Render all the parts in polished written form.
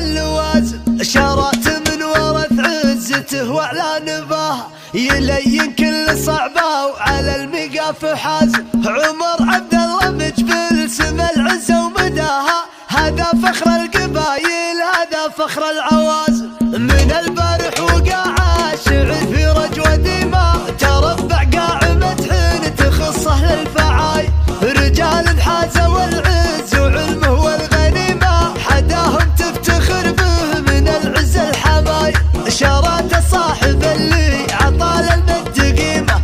اللوازم، شرات من ورث عزته وعلى نباه، يلين كل صعبه وعلى المقاف حازم. عمر عبد الله مجبل سما العزه ومداها، هذا فخر القبايل هذا فخر العوازم. من البارح وقع شعر في رجوة دماء، تربع قاعمة حين تخصه للفعاي. رجال حازوا والعز وعلمه والغنيمة، حداهم تفتخر به من العز الحماي. شارات صاحب اللي عطال المجد قيمة،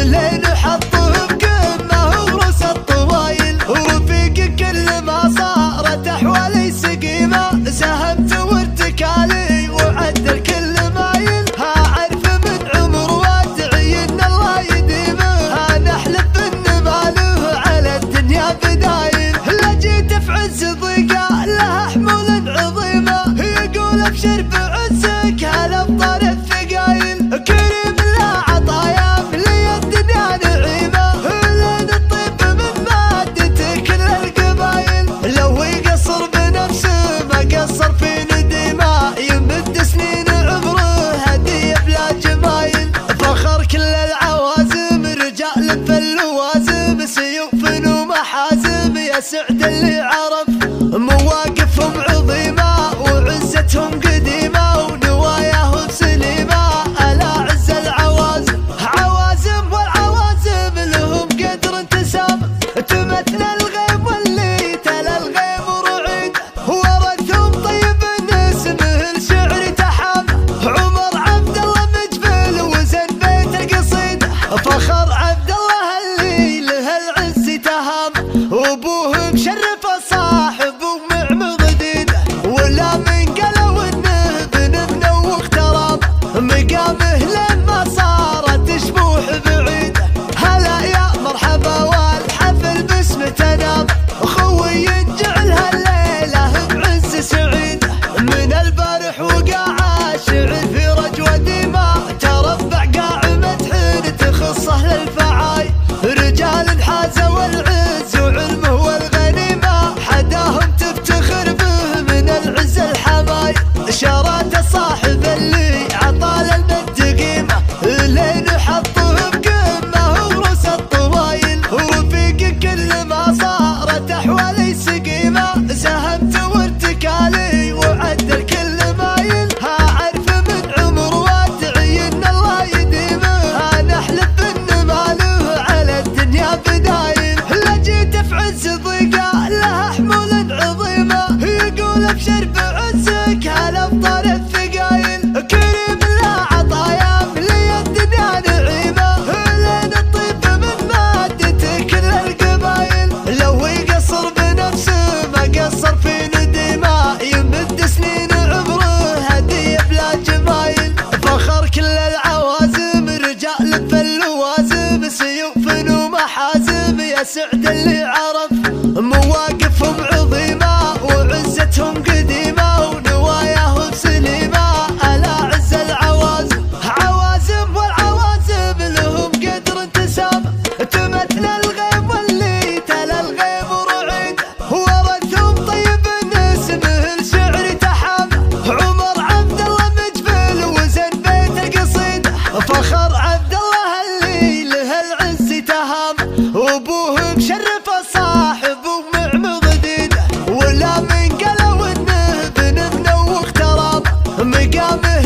لين حطه بقمة وروس الطوايل. ورفيق كل ما صارت أحوالي سقيمة، ساهمت وارتكالي وعدل كل مايل. أعرف من عمر وادعي إن الله يديمه، أنا أحلف إن ما له على الدنيا بدايل. لا جيت في عز ضيقة لها حمول عظيمة، يقول أبشر بعزك هالأبطال الثقايل. كريم لا عطايا لي الدنيا نعيمة، لين الطيب من مادته كل القبايل. لو يقصر بنفسه ما قصر في نديمة، يمد سنين عمره هدية بلا جمايل. فخر كل العوازم رجال في اللوازم، سيوف ومحازم يا سعد اللي عرف. مواقفهم عظيمة وعزتهم قديمة، ونواياهم سليمة ألا عز العوازم. عوازم والعوازم لهم قدر انتساب، تمثل الغيب واللي تلا الغيب رعيد. ورثهم طيب اسمه الشعر تحام، عمر عبد الله مجبل وزن بيت القصيدة. فخر عبد الله اللي له العز تهام، وابوه مشرف صاحب ومعمض ديده. ولا من قالوا انه بن واغتراب، مقامه لما صارت شبوح بعيده. هلا يا مرحبا والحفل باسمه تنام، خوي يجعلها الليله بعز سعيده. من البارح وقع شعر في رجوة دماء، تربع قاعمة حين تخصه للفعاي. رجال حازوا والعز وعلمه والغنيمة، حداهم تفتخر به من العز الحماي. شارات صاحب اللي عطال المجد قيمة، لين حطه بقمة وروس الطوايل. ورفيق كل ما صارت أحوالي سقيمة، ساهمت وارتكالي وعدل كل مايل. أعرف من عمر وادعي إن الله يديمه، أنا أحلف إن ما له على الدنيا بدايل. لا جيت في عز ضيقة لها حمول عظيمة، يقول أبشر بعزك هالأبطال الثقايل. كريم لا عطايا لي الدنيا نعيمة، لين الطيب من مادته كل القبايل. لو يقصر بنفسه ما قصر في نديمة، يمد سنين عمره هدية بلا جمايل. فخر كل العوازم رجال في اللوازم، سيوف ومحازم يا سعد اللي عرف. مواقفهم عظيمة وعزتهم قديمة، ونواياهم سليمة ألا عز العوازم. عوازم والعوازم لهم قدر انتساب، تمثل الغيب واللي تلا الغيب رعيد. ورثهم طيب اسمه الشعر تحام، عمر عبد الله مجبل وزن بيت القصيدة. فخر عبد الله اللي له العز تهام، وابوه مشرف صاحب ومعمض ديده. ولا من قالوا انه بن واغتراب، مقامه